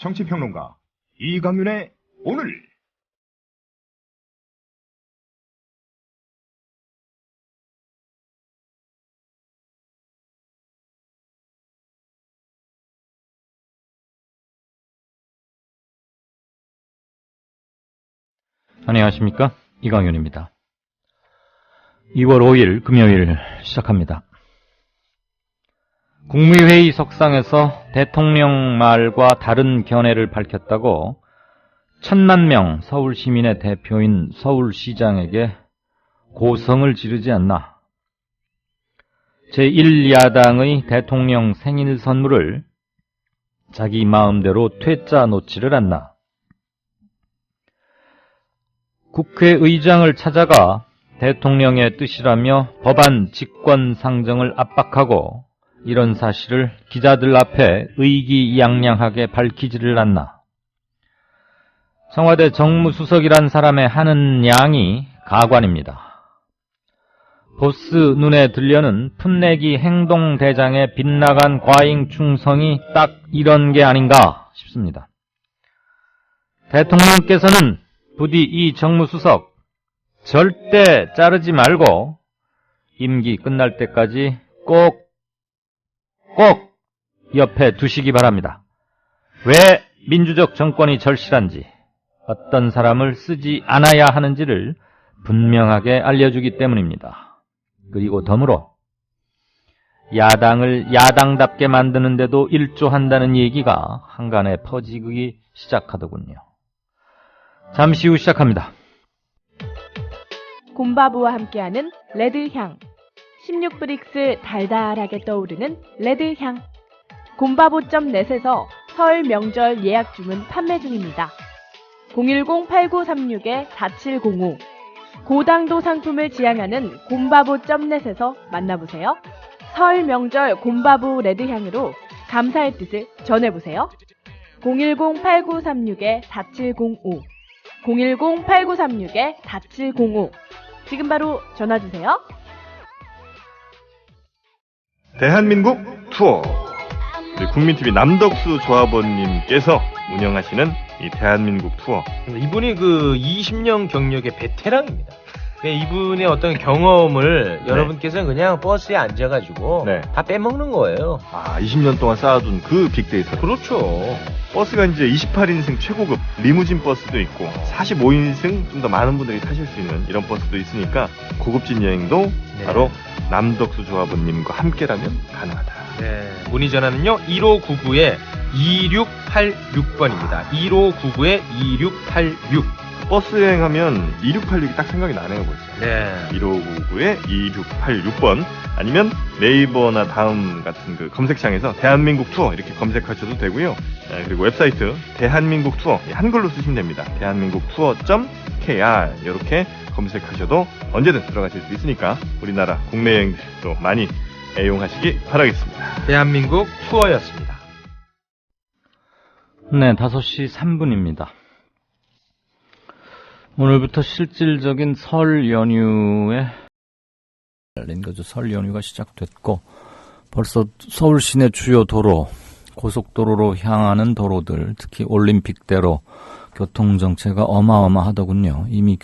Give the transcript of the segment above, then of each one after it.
정치평론가 이강윤의 오늘. 안녕하십니까, 이강윤입니다. 2월 5일 금요일 시작합니다. 국무회의 석상에서 대통령 말과 다른 견해를 밝혔다고 1000만 명 서울 시민의 대표인 서울시장에게 고성을 지르지 않나. 제1야당의 대통령 생일 선물을 자기 마음대로 퇴짜 놓지를 않나. 국회의장을 찾아가 대통령의 뜻이라며 법안 직권상정을 압박하고 이런 사실을 기자들 앞에 의기양양하게 밝히지를 않나. 청와대 정무수석이란 사람의 하는 양이 가관입니다. 보스 눈에 들려는 풋내기 행동대장의 빗나간 과잉 충성이 딱 이런 게 아닌가 싶습니다. 대통령께서는 부디 이 정무수석 절대 자르지 말고 임기 끝날 때까지 꼭 옆에 두시기 바랍니다. 왜 민주적 정권이 절실한지, 어떤 사람을 쓰지 않아야 하는지를 분명하게 알려주기 때문입니다. 그리고 덤으로 야당을 야당답게 만드는데도 일조한다는 얘기가 한간에 퍼지기 시작하더군요. 잠시 후 시작합니다. 곰바보와 함께하는 레드향. 16브릭스 달달하게 떠오르는 레드향. 곰바보.net에서 설 명절 예약 주문 판매 중입니다. 010-8936-4705. 고당도 상품을 지향하는 곰바보.net에서 만나보세요. 설 명절 곰바보 레드향으로 감사의 뜻을 전해보세요. 010-8936-4705. 010-8936-4705. 지금 바로 전화주세요. 대한민국 투어. 우리 국민TV 남덕수 조합원님께서 운영하시는 이 대한민국 투어. 이분이 그 20년 경력의 베테랑입니다. 이분의 어떤 경험을 여러분께서는 그냥 버스에 앉아가지고 다 빼먹는 거예요. 20년 동안 쌓아둔 그 빅데이터. 그렇죠. 버스가 이제 28인승 최고급 리무진 버스도 있고 45인승 좀 더 많은 분들이 타실 수 있는 이런 버스도 있으니까 고급진 여행도 바로 남덕수 조합원님과 함께라면 가능하다. 문의 전화는요 1599-2686번입니다. 1599-2686. 버스 여행하면 2686이 딱 생각이 나네요, 벌써. 1599-2686번 아니면 네이버나 다음 같은 그 검색창에서 대한민국 투어 이렇게 검색하셔도 되고요. 그리고 웹사이트 대한민국 투어 한글로 쓰시면 됩니다. 대한민국 투어.kr 이렇게 검색하셔도 언제든 들어가실 수 있으니까 우리나라 국내 여행도 많이 애용하시기 바라겠습니다. 대한민국 투어였습니다. 네, 5시 3분입니다. 오늘부터 실질적인 설 연휴에 열린 거죠. 설 연휴가 시작됐고 벌써 서울 시내 주요 도로, 고속도로로 향하는 도로들, 특히 올림픽대로 교통 정체가 어마어마하더군요. 이미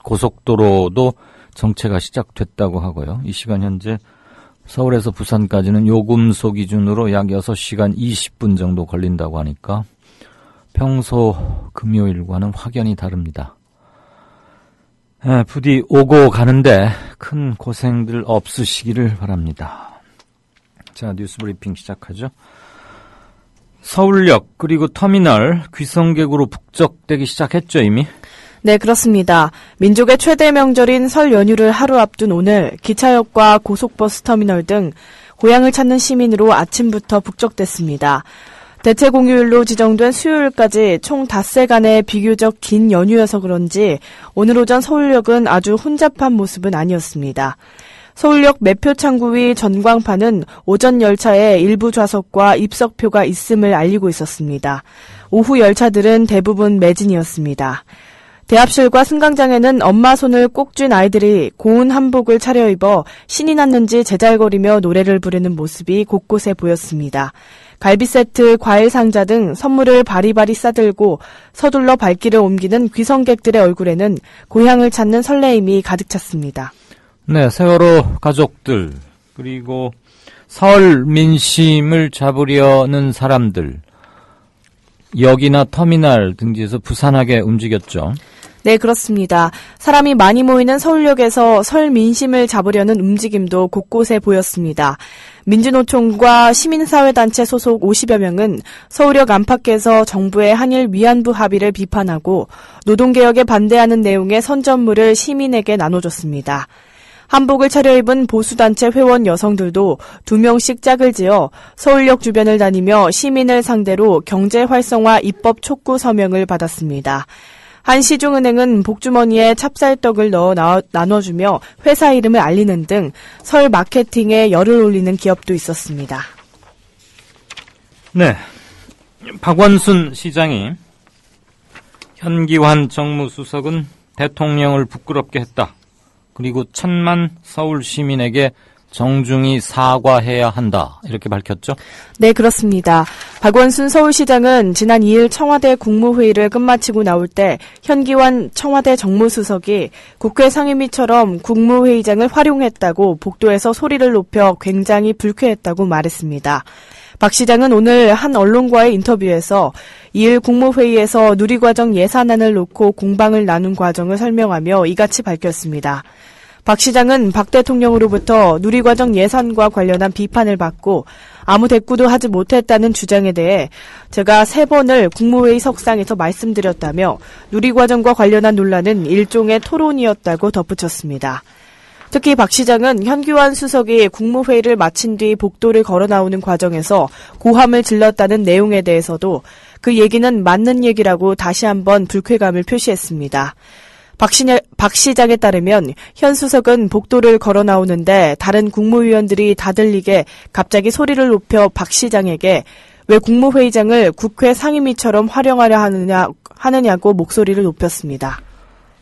고속도로도 정체가 시작됐다고 하고요. 이 시간 현재 서울에서 부산까지는 요금소 기준으로 약 6시간 20분 정도 걸린다고 하니까 평소 금요일과는 확연히 다릅니다. 부디 오고 가는데 큰 고생들 없으시기를 바랍니다. 자, 뉴스 브리핑 시작하죠. 서울역 그리고 터미널 귀성객으로 북적대기 시작했죠, 이미? 네, 그렇습니다. 민족의 최대 명절인 설 연휴를 하루 앞둔 오늘 기차역과 고속버스 터미널 등 고향을 찾는 시민으로 아침부터 북적댔습니다. 대체 공휴일로 지정된 수요일까지 총 닷새간의 비교적 긴 연휴여서 그런지 오늘 오전 서울역은 아주 혼잡한 모습은 아니었습니다. 서울역 매표 창구 위 전광판은 오전 열차에 일부 좌석과 입석표가 있음을 알리고 있었습니다. 오후 열차들은 대부분 매진이었습니다. 대합실과 승강장에는 엄마 손을 꼭 쥔 아이들이 고운 한복을 차려입어 신이 났는지 제잘거리며 노래를 부르는 모습이 곳곳에 보였습니다. 갈비 세트, 과일 상자 등 선물을 바리바리 싸들고 서둘러 발길을 옮기는 귀성객들의 얼굴에는 고향을 찾는 설레임이 가득 찼습니다. 네, 세월호 가족들, 그리고 설 민심을 잡으려는 사람들, 역이나 터미널 등지에서 부산하게 움직였죠. 네, 그렇습니다. 사람이 많이 모이는 서울역에서 설 민심을 잡으려는 움직임도 곳곳에 보였습니다. 민주노총과 시민사회단체 소속 50여 명은 서울역 안팎에서 정부의 한일 위안부 합의를 비판하고 노동개혁에 반대하는 내용의 선전물을 시민에게 나눠줬습니다. 한복을 차려입은 보수단체 회원 여성들도 2명씩 짝을 지어 서울역 주변을 다니며 시민을 상대로 경제활성화 입법 촉구 서명을 받았습니다. 한 시중은행은 복주머니에 찹쌀떡을 넣어 나눠주며 회사 이름을 알리는 등 설 마케팅에 열을 올리는 기업도 있었습니다. 네, 박원순 시장이 현기환 정무수석은 대통령을 부끄럽게 했다. 그리고 1000만 서울 시민에게 정중히 사과해야 한다. 이렇게 밝혔죠? 네, 그렇습니다. 박원순 서울시장은 지난 2일 청와대 국무회의를 끝마치고 나올 때 현기환 청와대 정무수석이 국회 상임위처럼 국무회의장을 활용했다고 복도에서 소리를 높여 굉장히 불쾌했다고 말했습니다. 박 시장은 오늘 한 언론과의 인터뷰에서 2일 국무회의에서 누리과정 예산안을 놓고 공방을 나눈 과정을 설명하며 이같이 밝혔습니다. 박 시장은 박 대통령으로부터 누리과정 예산과 관련한 비판을 받고 아무 대꾸도 하지 못했다는 주장에 대해 제가 3번을 국무회의 석상에서 말씀드렸다며 누리과정과 관련한 논란은 일종의 토론이었다고 덧붙였습니다. 특히 박 시장은 현기환 수석이 국무회의를 마친 뒤 복도를 걸어 나오는 과정에서 고함을 질렀다는 내용에 대해서도 그 얘기는 맞는 얘기라고 다시 한번 불쾌감을 표시했습니다. 박 시장에 따르면 현 수석은 복도를 걸어 나오는데 다른 국무위원들이 다 들리게 갑자기 소리를 높여 박 시장에게 왜 국무회의장을 국회 상임위처럼 활용하려 하느냐고 목소리를 높였습니다.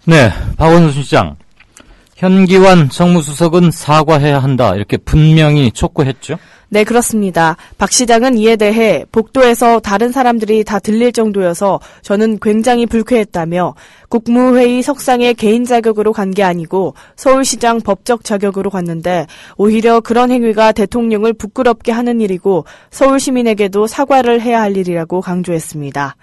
네, 박원순 시장. 현기환 정무수석은 사과해야 한다. 이렇게 분명히 촉구했죠? 네, 그렇습니다. 박 시장은 이에 대해 복도에서 다른 사람들이 다 들릴 정도여서 저는 굉장히 불쾌했다며 국무회의 석상에 개인 자격으로 간 게 아니고 서울시장 법적 자격으로 갔는데 오히려 그런 행위가 대통령을 부끄럽게 하는 일이고 서울 시민에게도 사과를 해야 할 일이라고 강조했습니다.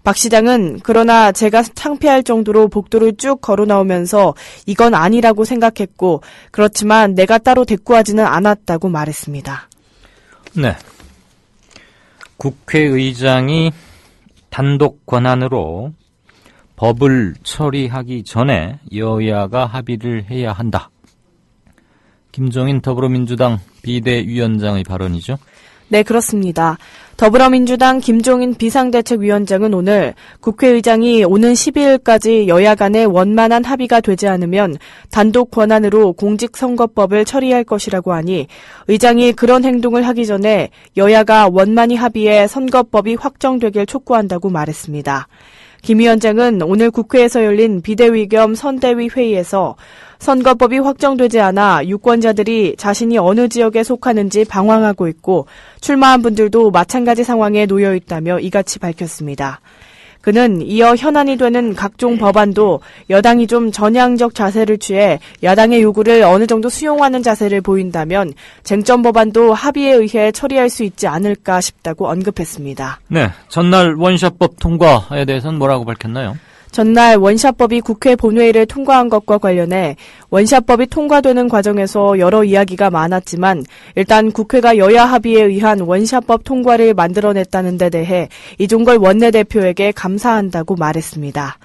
박 시장은 그러나 제가 창피할 정도로 복도를 쭉 걸어 나오면서 이건 아니라고 생각했고 그렇지만 내가 따로 대꾸하지는 않았다고 말했습니다. 네. 국회의장이 단독 권한으로 법을 처리하기 전에 여야가 합의를 해야 한다. 김종인 더불어민주당 비대위원장의 발언이죠. 네, 그렇습니다. 더불어민주당 김종인 비상대책위원장은 오늘 국회의장이 오는 12일까지 여야 간의 원만한 합의가 되지 않으면 단독 권한으로 공직선거법을 처리할 것이라고 하니 의장이 그런 행동을 하기 전에 여야가 원만히 합의해 선거법이 확정되길 촉구한다고 말했습니다. 김 위원장은 오늘 국회에서 열린 비대위 겸 선대위 회의에서 선거법이 확정되지 않아 유권자들이 자신이 어느 지역에 속하는지 방황하고 있고 출마한 분들도 마찬가지 상황에 놓여 있다며 이같이 밝혔습니다. 그는 이어 현안이 되는 각종 법안도 여당이 좀 전향적 자세를 취해 야당의 요구를 어느 정도 수용하는 자세를 보인다면 쟁점 법안도 합의에 의해 처리할 수 있지 않을까 싶다고 언급했습니다. 네, 전날 원샷법 통과에 대해서는 뭐라고 밝혔나요? 전날 원샷법이 국회 본회의를 통과한 것과 관련해 원샷법이 통과되는 과정에서 여러 이야기가 많았지만 일단 국회가 여야 합의에 의한 원샷법 통과를 만들어냈다는 데 대해 이종걸 원내대표에게 감사한다고 말했습니다.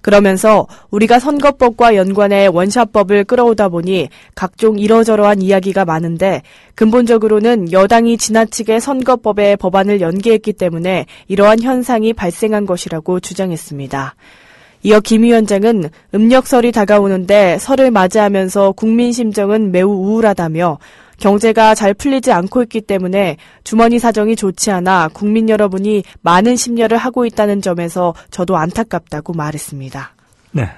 그러면서 우리가 선거법과 연관해 원샷법을 끌어오다 보니 각종 이러저러한 이야기가 많은데 근본적으로는 여당이 지나치게 선거법에 법안을 연계했기 때문에 이러한 현상이 발생한 것이라고 주장했습니다. 이어 김 위원장은 음력설이 다가오는데 설을 맞이하면서 국민 심정은 매우 우울하다며 경제가 잘 풀리지 않고 있기 때문에 주머니 사정이 좋지 않아 국민 여러분이 많은 심려를 하고 있다는 점에서 저도 안타깝다고 말했습니다. 네.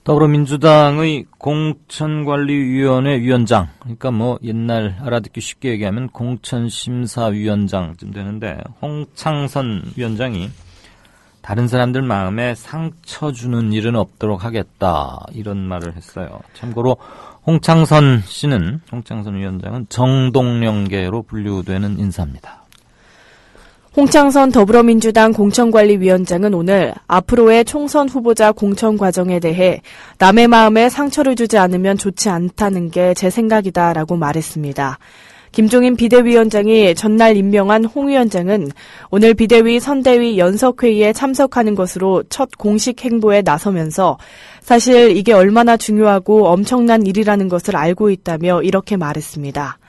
더불어민주당의 공천관리위원회 위원장, 그러니까 뭐 옛날 알아듣기 쉽게 얘기하면 공천심사위원장쯤 되는데, 홍창선 위원장이 다른 사람들 마음에 상처 주는 일은 없도록 하겠다, 이런 말을 했어요. 참고로 홍창선 위원장은 정동영계로 분류되는 인사입니다. 홍창선 더불어민주당 공천관리위원장은 오늘 앞으로의 총선 후보자 공천 과정에 대해 남의 마음에 상처를 주지 않으면 좋지 않다는 게 제 생각이다라고 말했습니다. 김종인 비대위원장이 전날 임명한 홍 위원장은 오늘 비대위 선대위 연석회의에 참석하는 것으로 첫 공식 행보에 나서면서 사실 이게 얼마나 중요하고 엄청난 일이라는 것을 알고 있다며 이렇게 말했습니다.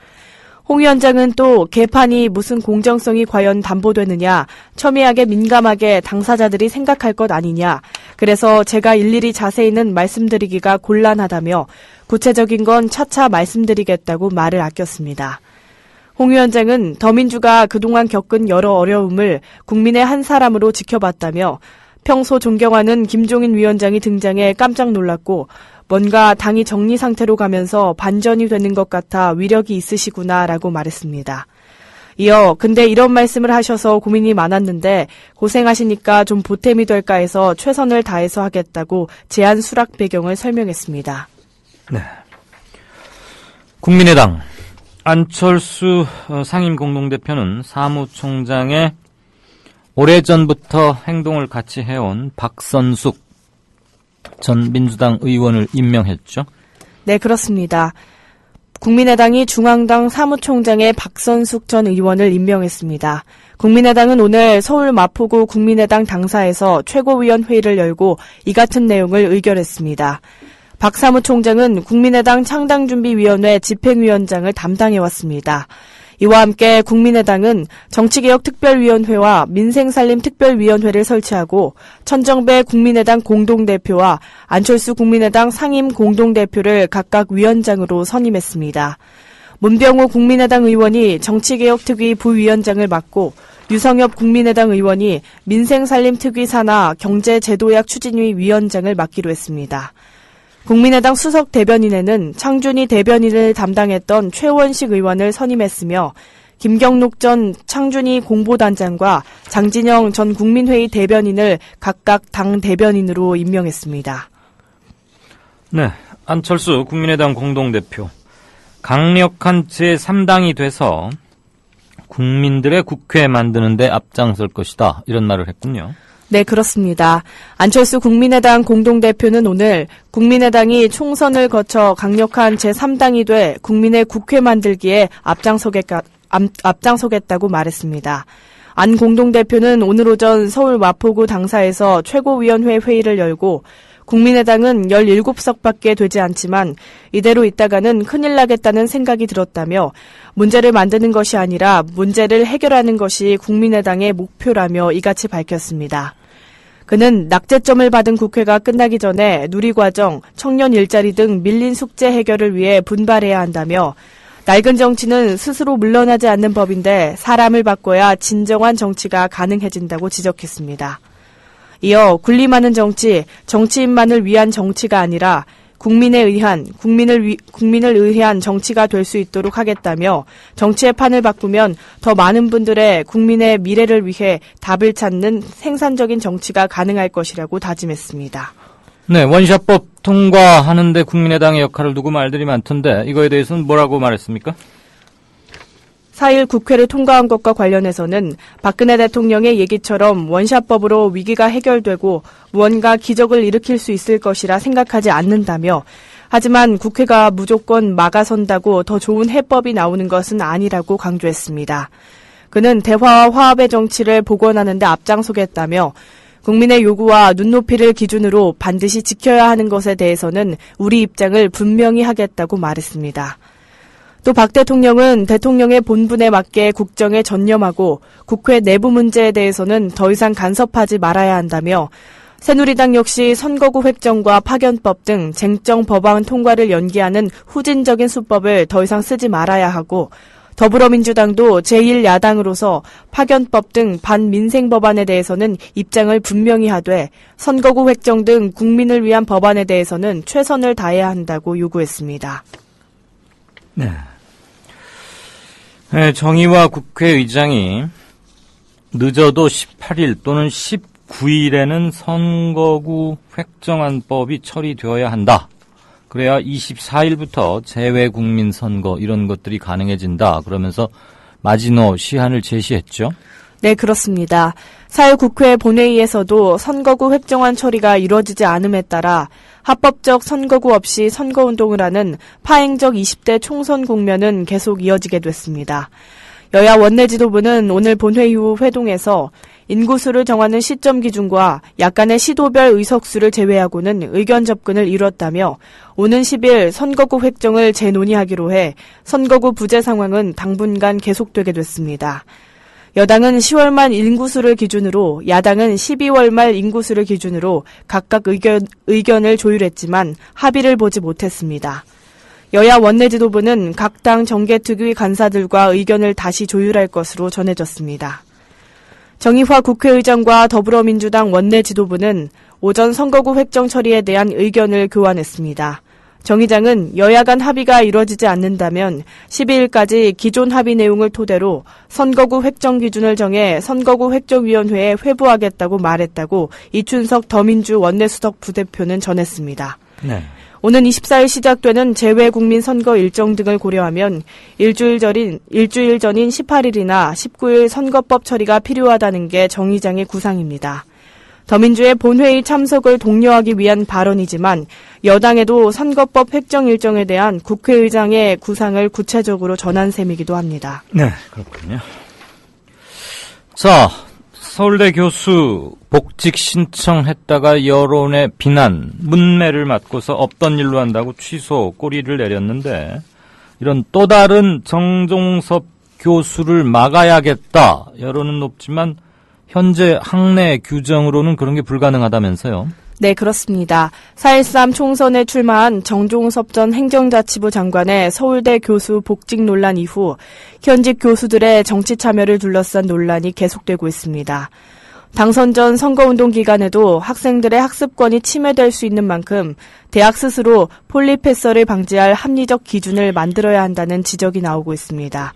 홍 위원장은 또 개판이 무슨 공정성이 과연 담보되느냐, 첨예하게 민감하게 당사자들이 생각할 것 아니냐, 그래서 제가 일일이 자세히는 말씀드리기가 곤란하다며 구체적인 건 차차 말씀드리겠다고 말을 아꼈습니다. 홍 위원장은 더민주가 그동안 겪은 여러 어려움을 국민의 한 사람으로 지켜봤다며 평소 존경하는 김종인 위원장이 등장해 깜짝 놀랐고 뭔가 당이 정리 상태로 가면서 반전이 되는 것 같아 위력이 있으시구나라고 말했습니다. 이어 근데 이런 말씀을 하셔서 고민이 많았는데 고생하시니까 좀 보탬이 될까 해서 최선을 다해서 하겠다고 제안 수락 배경을 설명했습니다. 네. 국민의당 안철수 상임공동대표는 사무총장에 오래전부터 행동을 같이 해온 박선숙 전 민주당 의원을 임명했죠? 네, 그렇습니다. 국민의당이 중앙당 사무총장에 박선숙 전 의원을 임명했습니다. 국민의당은 오늘 서울 마포구 국민의당 당사에서 최고위원회의를 열고 이 같은 내용을 의결했습니다. 박 사무총장은 국민의당 창당준비위원회 집행위원장을 담당해왔습니다. 이와 함께 국민의당은 정치개혁특별위원회와 민생살림특별위원회를 설치하고 천정배 국민의당 공동대표와 안철수 국민의당 상임 공동대표를 각각 위원장으로 선임했습니다. 문병호 국민의당 의원이 정치개혁특위 부위원장을 맡고 유성엽 국민의당 의원이 민생살림특위 산하 경제제도약 추진위 위원장을 맡기로 했습니다. 국민의당 수석 대변인에는 창준희 대변인을 담당했던 최원식 의원을 선임했으며 김경록 전 창준희 공보단장과 장진영 전 국민회의 대변인을 각각 당 대변인으로 임명했습니다. 네, 안철수 국민의당 공동대표. 강력한 제3당이 돼서 국민들의 국회 만드는 데 앞장설 것이다, 이런 말을 했군요. 네, 그렇습니다. 안철수 국민의당 공동대표는 오늘 국민의당이 총선을 거쳐 강력한 제3당이 돼 국민의 국회 만들기에 앞장서겠다고 말했습니다. 안 공동대표는 오늘 오전 서울 마포구 당사에서 최고위원회 회의를 열고 국민의당은 17석밖에 되지 않지만 이대로 있다가는 큰일 나겠다는 생각이 들었다며 문제를 만드는 것이 아니라 문제를 해결하는 것이 국민의당의 목표라며 이같이 밝혔습니다. 그는 낙제점을 받은 국회가 끝나기 전에 누리과정, 청년 일자리 등 밀린 숙제 해결을 위해 분발해야 한다며 낡은 정치는 스스로 물러나지 않는 법인데 사람을 바꿔야 진정한 정치가 가능해진다고 지적했습니다. 이어 군림하는 정치, 정치인만을 위한 정치가 아니라 국민에 의한, 국민을 의한 정치가 될 수 있도록 하겠다며 정치의 판을 바꾸면 더 많은 분들의 국민의 미래를 위해 답을 찾는 생산적인 정치가 가능할 것이라고 다짐했습니다. 네, 원샷법 통과하는데 국민의당의 역할을 두고 말들이 많던데 이거에 대해서는 뭐라고 말했습니까? 4일 국회를 통과한 것과 관련해서는 박근혜 대통령의 얘기처럼 원샷법으로 위기가 해결되고 무언가 기적을 일으킬 수 있을 것이라 생각하지 않는다며 하지만 국회가 무조건 막아선다고 더 좋은 해법이 나오는 것은 아니라고 강조했습니다. 그는 대화와 화합의 정치를 복원하는 데 앞장서겠다며 국민의 요구와 눈높이를 기준으로 반드시 지켜야 하는 것에 대해서는 우리 입장을 분명히 하겠다고 말했습니다. 또 박 대통령은 대통령의 본분에 맞게 국정에 전념하고 국회 내부 문제에 대해서는 더 이상 간섭하지 말아야 한다며 새누리당 역시 선거구 획정과 파견법 등 쟁점 법안 통과를 연기하는 후진적인 수법을 더 이상 쓰지 말아야 하고 더불어민주당도 제1야당으로서 파견법 등 반민생 법안에 대해서는 입장을 분명히 하되 선거구 획정 등 국민을 위한 법안에 대해서는 최선을 다해야 한다고 요구했습니다. 네. 네, 정의와 국회의장이 늦어도 18일 또는 19일에는 선거구 획정안법이 처리되어야 한다. 그래야 24일부터 재외국민선거 이런 것들이 가능해진다. 그러면서 마지노 시한을 제시했죠. 네, 그렇습니다. 4일 국회 본회의에서도 선거구 획정안 처리가 이루어지지 않음에 따라 합법적 선거구 없이 선거운동을 하는 파행적 20대 총선 국면은 계속 이어지게 됐습니다. 여야 원내지도부는 오늘 본회의 후 회동에서 인구수를 정하는 시점 기준과 약간의 시도별 의석수를 제외하고는 의견 접근을 이뤘다며 오는 10일 선거구 획정을 재논의하기로 해 선거구 부재 상황은 당분간 계속되게 됐습니다. 여당은 10월 말 인구수를 기준으로, 야당은 12월 말 인구수를 기준으로 각각 의견을 조율했지만 합의를 보지 못했습니다. 여야 원내지도부는 각 당 정계특위 간사들과 의견을 다시 조율할 것으로 전해졌습니다. 정의화 국회의장과 더불어민주당 원내지도부는 오전 선거구 획정 처리에 대한 의견을 교환했습니다. 정 의장은 여야 간 합의가 이루어지지 않는다면 12일까지 기존 합의 내용을 토대로 선거구 획정 기준을 정해 선거구 획정위원회에 회부하겠다고 말했다고 이춘석 더민주 원내수석 부대표는 전했습니다. 네. 오는 24일 시작되는 재외국민 선거 일정 등을 고려하면 일주일 전인 18일이나 19일 선거법 처리가 필요하다는 게 정 의장의 구상입니다. 더민주의 본회의 참석을 독려하기 위한 발언이지만 여당에도 선거법 획정 일정에 대한 국회의장의 구상을 구체적으로 전한 셈이기도 합니다. 네, 그렇군요. 자, 서울대 교수 복직 신청했다가 여론의 비난, 문매를 맞고서 없던 일로 한다고 취소, 꼬리를 내렸는데 이런 또 다른 정종섭 교수를 막아야겠다. 여론은 높지만 현재 학내 규정으로는 그런 게 불가능하다면서요? 네, 그렇습니다. 4.13 총선에 출마한 정종섭 전 행정자치부 장관의 서울대 교수 복직 논란 이후 현직 교수들의 정치 참여를 둘러싼 논란이 계속되고 있습니다. 당선 전 선거운동 기간에도 학생들의 학습권이 침해될 수 있는 만큼 대학 스스로 폴리패서를 방지할 합리적 기준을 만들어야 한다는 지적이 나오고 있습니다.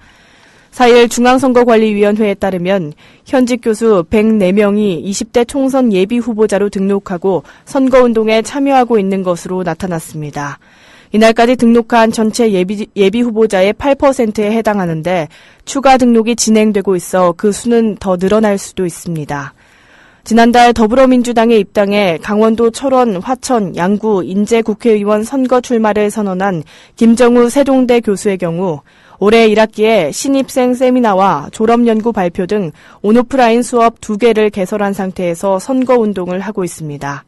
4일 중앙선거관리위원회에 따르면 현직 교수 104명이 20대 총선 예비 후보자로 등록하고 선거운동에 참여하고 있는 것으로 나타났습니다. 이날까지 등록한 전체 예비 후보자의 8%에 해당하는데 추가 등록이 진행되고 있어 그 수는 더 늘어날 수도 있습니다. 지난달 더불어민주당에 입당해 강원도 철원, 화천, 양구, 인제 국회의원 선거 출마를 선언한 김정우 세종대 교수의 경우 올해 1학기에 신입생 세미나와 졸업연구 발표 등 온오프라인 수업 2개를 개설한 상태에서 선거운동을 하고 있습니다.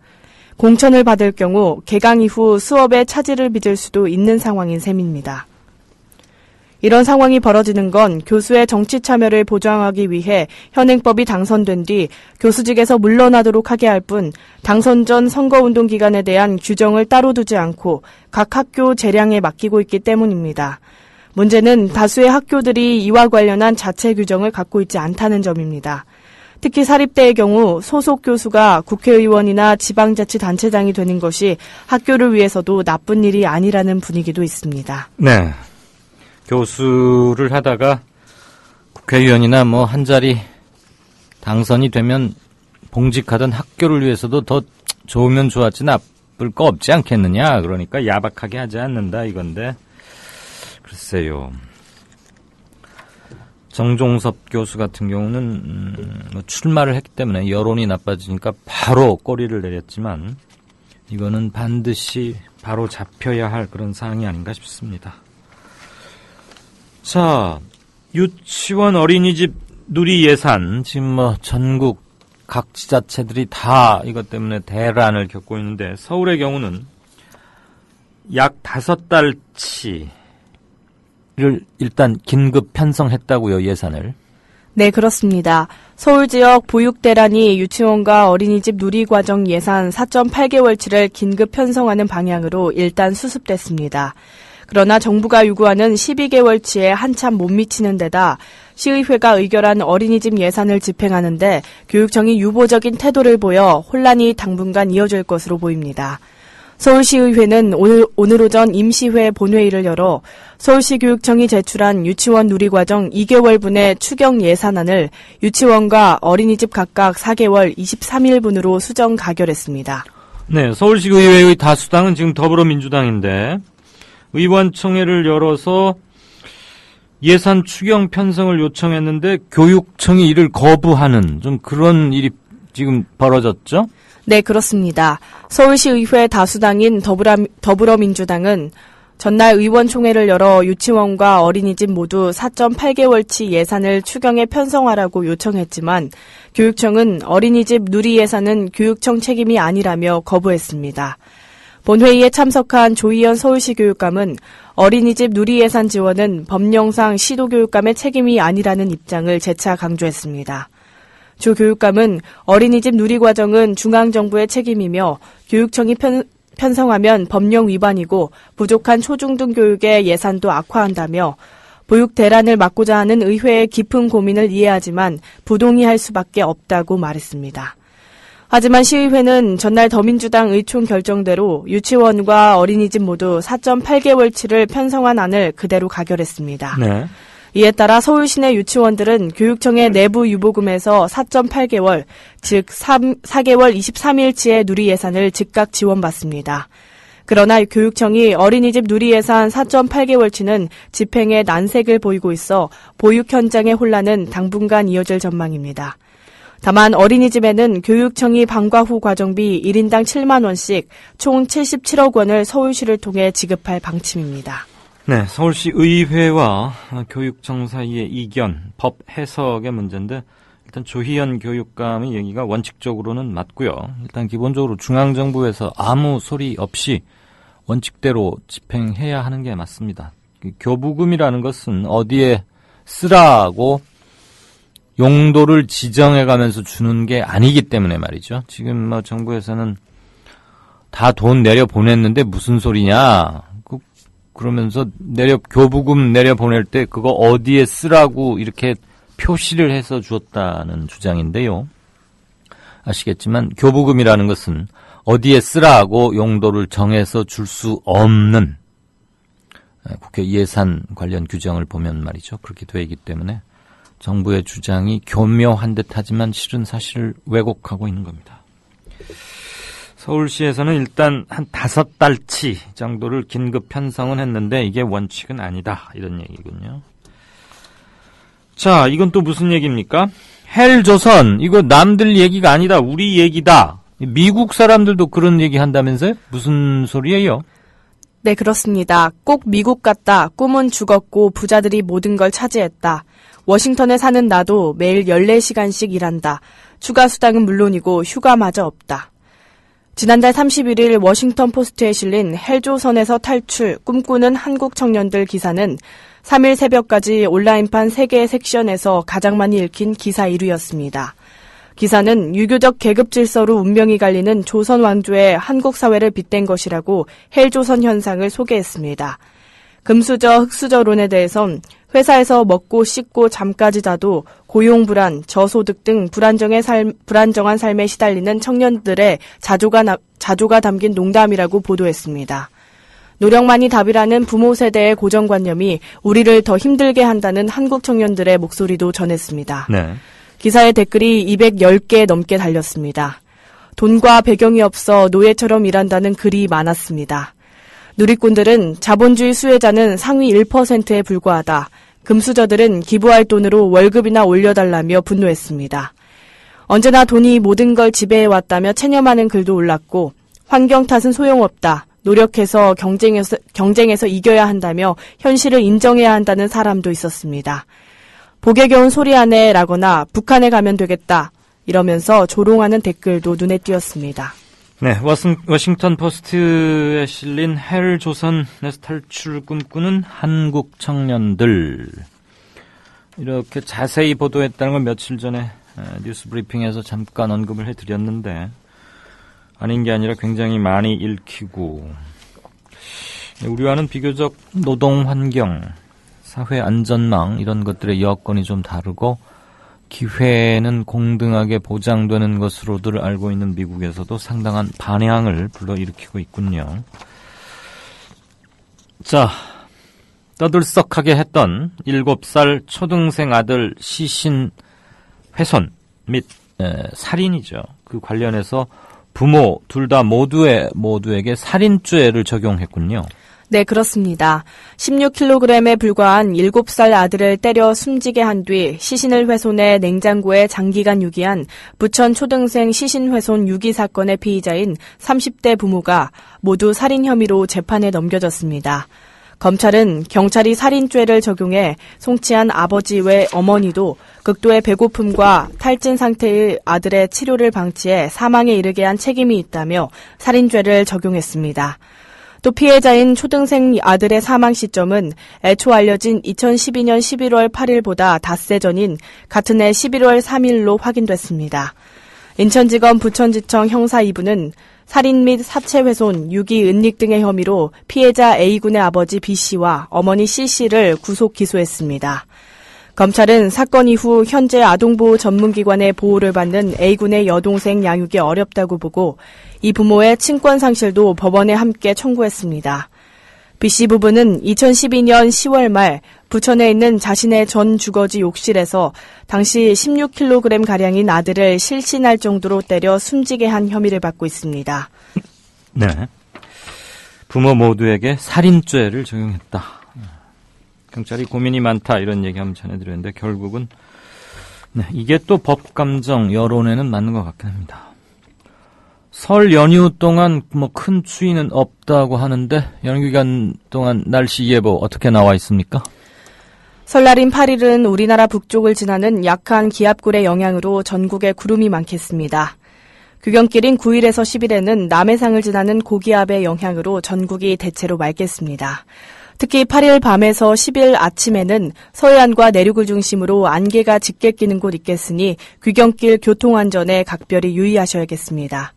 공천을 받을 경우 개강 이후 수업에 차질을 빚을 수도 있는 상황인 셈입니다. 이런 상황이 벌어지는 건 교수의 정치 참여를 보장하기 위해 현행법이 당선된 뒤 교수직에서 물러나도록 하게 할 뿐 당선 전 선거운동 기간에 대한 규정을 따로 두지 않고 각 학교 재량에 맡기고 있기 때문입니다. 문제는 다수의 학교들이 이와 관련한 자체 규정을 갖고 있지 않다는 점입니다. 특히 사립대의 경우 소속 교수가 국회의원이나 지방자치단체장이 되는 것이 학교를 위해서도 나쁜 일이 아니라는 분위기도 있습니다. 네. 교수를 하다가 국회의원이나 뭐 한 자리 당선이 되면 봉직하던 학교를 위해서도 더 좋으면 좋았지 나쁠 거 없지 않겠느냐. 그러니까 야박하게 하지 않는다 이건데 글쎄요. 정종섭 교수 같은 경우는 출마를 했기 때문에 여론이 나빠지니까 바로 꼬리를 내렸지만 이거는 반드시 바로 잡혀야 할 그런 사항이 아닌가 싶습니다. 자, 유치원 어린이집 누리 예산 지금 뭐 전국 각 지자체들이 다 이것 때문에 대란을 겪고 있는데 서울의 경우는 약 5달치를 일단 긴급 편성했다고요, 예산을. 네, 그렇습니다. 서울 지역 보육 대란이 유치원과 어린이집 누리과정 예산 4.8개월치를 긴급 편성하는 방향으로 일단 수습됐습니다. 그러나 정부가 요구하는 12개월치에 한참 못 미치는 데다 시의회가 의결한 어린이집 예산을 집행하는데 교육청이 유보적인 태도를 보여 혼란이 당분간 이어질 것으로 보입니다. 서울시의회는 오늘 오전 임시회 본회의를 열어 서울시교육청이 제출한 유치원 누리과정 2개월분의 추경 예산안을 유치원과 어린이집 각각 4개월 23일분으로 수정 가결했습니다. 네, 서울시의회의 다수당은 지금 더불어민주당인데 의원총회를 열어서 예산 추경 편성을 요청했는데 교육청이 이를 거부하는 좀 그런 일이 지금 벌어졌죠? 네, 그렇습니다. 서울시의회 다수당인 더불어민주당은 전날 의원총회를 열어 유치원과 어린이집 모두 4.8개월치 예산을 추경에 편성하라고 요청했지만 교육청은 어린이집 누리 예산은 교육청 책임이 아니라며 거부했습니다. 본회의에 참석한 조희연 서울시 교육감은 어린이집 누리 예산 지원은 법령상 시도교육감의 책임이 아니라는 입장을 재차 강조했습니다. 조 교육감은 어린이집 누리과정은 중앙정부의 책임이며 교육청이 편성하면 법령 위반이고 부족한 초중등 교육의 예산도 악화한다며 보육 대란을 막고자 하는 의회의 깊은 고민을 이해하지만 부동의할 수밖에 없다고 말했습니다. 하지만 시의회는 전날 더민주당 의총 결정대로 유치원과 어린이집 모두 4.8개월치를 편성한 안을 그대로 가결했습니다. 네. 이에 따라 서울시내 유치원들은 교육청의 내부 유보금에서 4.8개월, 즉 4개월 23일치의 누리 예산을 즉각 지원받습니다. 그러나 교육청이 어린이집 누리 예산 4.8개월치는 집행에 난색을 보이고 있어 보육 현장의 혼란은 당분간 이어질 전망입니다. 다만 어린이집에는 교육청이 방과 후 과정비 1인당 7만 원씩 총 77억 원을 서울시를 통해 지급할 방침입니다. 네, 서울시 의회와 교육청 사이의 이견, 법 해석의 문제인데 일단 조희연 교육감의 얘기가 원칙적으로는 맞고요. 일단 기본적으로 중앙정부에서 아무 소리 없이 원칙대로 집행해야 하는 게 맞습니다. 교부금이라는 것은 어디에 쓰라고 용도를 지정해가면서 주는 게 아니기 때문에 말이죠. 지금 정부에서는 다 돈 내려 보냈는데 무슨 소리냐? 그러면서 교부금 내려 보낼 때 그거 어디에 쓰라고 이렇게 표시를 해서 주었다는 주장인데요. 아시겠지만 교부금이라는 것은 어디에 쓰라고 용도를 정해서 줄 수 없는 국회 예산 관련 규정을 보면 말이죠. 그렇게 되어 있기 때문에 정부의 주장이 교묘한 듯하지만 실은 사실을 왜곡하고 있는 겁니다. 서울시에서는 일단 한 5달치 정도를 긴급 편성은 했는데 이게 원칙은 아니다. 이런 얘기군요. 자, 이건 또 무슨 얘기입니까? 헬조선, 이거 남들 얘기가 아니다. 우리 얘기다. 미국 사람들도 그런 얘기 한다면서요? 무슨 소리예요? 네, 그렇습니다. 꼭 미국 같다. 꿈은 죽었고 부자들이 모든 걸 차지했다. 워싱턴에 사는 나도 매일 14시간씩 일한다. 추가 수당은 물론이고 휴가마저 없다. 지난달 31일 워싱턴 포스트에 실린 헬조선에서 탈출, 꿈꾸는 한국 청년들 기사는 3일 새벽까지 온라인판 3개의 섹션에서 가장 많이 읽힌 기사 1위였습니다. 기사는 유교적 계급 질서로 운명이 갈리는 조선 왕조의 한국 사회를 빗댄 것이라고 헬조선 현상을 소개했습니다. 금수저, 흑수저론에 대해선 회사에서 먹고 씻고 잠까지 자도 고용 불안, 저소득 등 불안정한 삶에 시달리는 청년들의 자조가 담긴 농담이라고 보도했습니다. 노력만이 답이라는 부모 세대의 고정관념이 우리를 더 힘들게 한다는 한국 청년들의 목소리도 전했습니다. 네. 기사의 댓글이 210개 넘게 달렸습니다. 돈과 배경이 없어 노예처럼 일한다는 글이 많았습니다. 누리꾼들은 자본주의 수혜자는 상위 1%에 불과하다. 금수저들은 기부할 돈으로 월급이나 올려달라며 분노했습니다. 언제나 돈이 모든 걸 지배해왔다며 체념하는 글도 올랐고 환경 탓은 소용없다. 노력해서 경쟁에서 이겨야 한다며 현실을 인정해야 한다는 사람도 있었습니다. 복에 겨운 소리 하네 라거나 북한에 가면 되겠다 이러면서 조롱하는 댓글도 눈에 띄었습니다. 네, 워싱턴 포스트에 실린 헬조선에서 탈출 꿈꾸는 한국 청년들. 이렇게 자세히 보도했다는 걸 며칠 전에 뉴스 브리핑에서 잠깐 언급을 해드렸는데 아닌 게 아니라 굉장히 많이 읽히고 우리와는 비교적 노동 환경, 사회 안전망 이런 것들의 여건이 좀 다르고 기회는 공등하게 보장되는 것으로들 알고 있는 미국에서도 상당한 반향을 불러일으키고 있군요. 자, 떠들썩하게 했던 7살 초등생 아들 시신 훼손 및 살인이죠. 그 관련해서 부모 둘 다 모두에게 살인죄를 적용했군요. 네, 그렇습니다. 16kg에 불과한 7살 아들을 때려 숨지게 한 뒤 시신을 훼손해 냉장고에 장기간 유기한 부천 초등생 시신 훼손 유기 사건의 피의자인 30대 부모가 모두 살인 혐의로 재판에 넘겨졌습니다. 검찰은 경찰이 살인죄를 적용해 송치한 아버지 외 어머니도 극도의 배고픔과 탈진 상태의 아들의 치료를 방치해 사망에 이르게 한 책임이 있다며 살인죄를 적용했습니다. 또 피해자인 초등생 아들의 사망 시점은 애초 알려진 2012년 11월 8일보다 닷새 전인 같은 해 11월 3일로 확인됐습니다. 인천지검 부천지청 형사 2부는 살인 및 사체 훼손, 유기, 은닉 등의 혐의로 피해자 A군의 아버지 B씨와 어머니 C씨를 구속 기소했습니다. 검찰은 사건 이후 현재 아동보호 전문기관의 보호를 받는 A군의 여동생 양육이 어렵다고 보고 이 부모의 친권 상실도 법원에 함께 청구했습니다. B씨 부부는 2012년 10월 말 부천에 있는 자신의 전 주거지 욕실에서 당시 16kg가량인 아들을 실신할 정도로 때려 숨지게 한 혐의를 받고 있습니다. 네. 부모 모두에게 살인죄를 적용했다. 경찰이 고민이 많다 이런 얘기하면 전해드렸는데 결국은 이게 또 법감정 여론에는 맞는 것 같긴 합니다. 설 연휴 동안 큰 추위는 없다고 하는데 연휴 기간 동안 날씨 예보 어떻게 나와 있습니까? 설날인 8일은 우리나라 북쪽을 지나는 약한 기압골의 영향으로 전국에 구름이 많겠습니다. 귀경길인 9일에서 10일에는 남해상을 지나는 고기압의 영향으로 전국이 대체로 맑겠습니다. 특히 8일 밤에서 10일 아침에는 서해안과 내륙을 중심으로 안개가 짙게 끼는 곳 있겠으니 귀경길 교통안전에 각별히 유의하셔야겠습니다.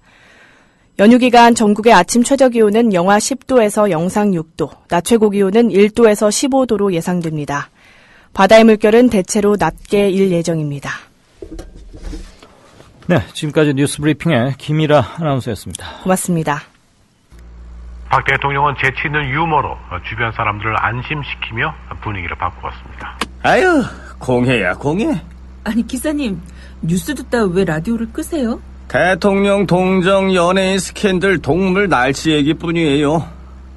연휴 기간 전국의 아침 최저기온은 영하 10도에서 영상 6도, 낮 최고기온은 1도에서 15도로 예상됩니다. 바다의 물결은 대체로 낮게 일 예정입니다. 네, 지금까지 뉴스 브리핑의 김일아 아나운서였습니다. 고맙습니다. 박 대통령은 재치 있는 유머로 주변 사람들을 안심시키며 분위기를 바꾸었습니다. 아유, 공해야 공해. 아니 기사님, 뉴스 듣다 왜 라디오를 끄세요? 대통령 동정 연예인 스캔들 동물 날씨 얘기뿐이에요.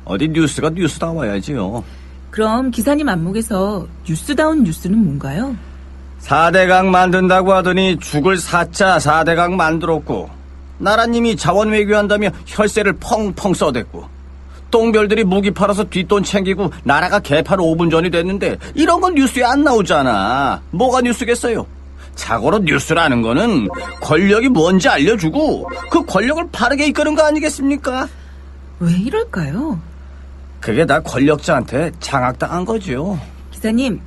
어디 뉴스가 뉴스다워야지요. 그럼 기사님 안목에서 뉴스다운 뉴스는 뭔가요? 4대강 만든다고 하더니 죽을 4자 4대강 만들었고 나라님이 자원 외교한다며 혈세를 펑펑 써댔고 똥별들이 무기 팔아서 뒷돈 챙기고 나라가 개판 5분 전이 됐는데 이런 건 뉴스에 안 나오잖아. 뭐가 뉴스겠어요? 자고로 뉴스라는 거는 권력이 뭔지 알려주고 그 권력을 바르게 이끄는 거 아니겠습니까? 왜 이럴까요? 그게 다 권력자한테 장악당한 거죠. 기사님,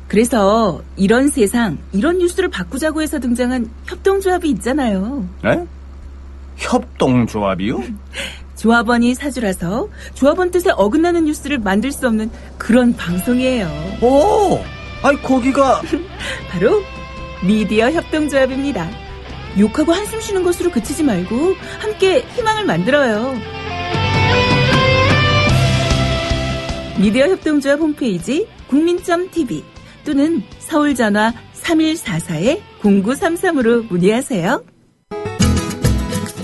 그래서 이런 세상, 이런 뉴스를 바꾸자고 해서 등장한 협동조합이 있잖아요. 네? 협동조합이요? 조합원이 사주라서 조합원 뜻에 어긋나는 뉴스를 만들 수 없는 그런 방송이에요. 오! 아니 거기가 바로 미디어 협동조합입니다. 욕하고 한숨 쉬는 것으로 그치지 말고 함께 희망을 만들어요. 미디어 협동조합 홈페이지 국민.tv 또는 서울전화 3144-0933으로 문의하세요.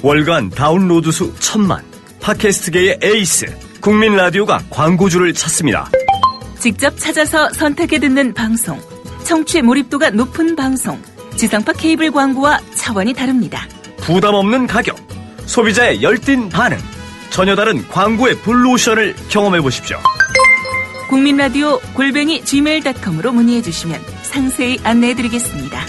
월간 다운로드 수 1000만, 팟캐스트계의 에이스 국민 라디오가 광고주를 찾습니다. 직접 찾아서 선택해 듣는 방송, 청취 몰입도가 높은 방송, 지상파 케이블 광고와 차원이 다릅니다. 부담 없는 가격, 소비자의 열띤 반응, 전혀 다른 광고의 블루오션을 경험해 보십시오. 국민라디오 @gmail.com으로 문의해 주시면 상세히 안내해 드리겠습니다.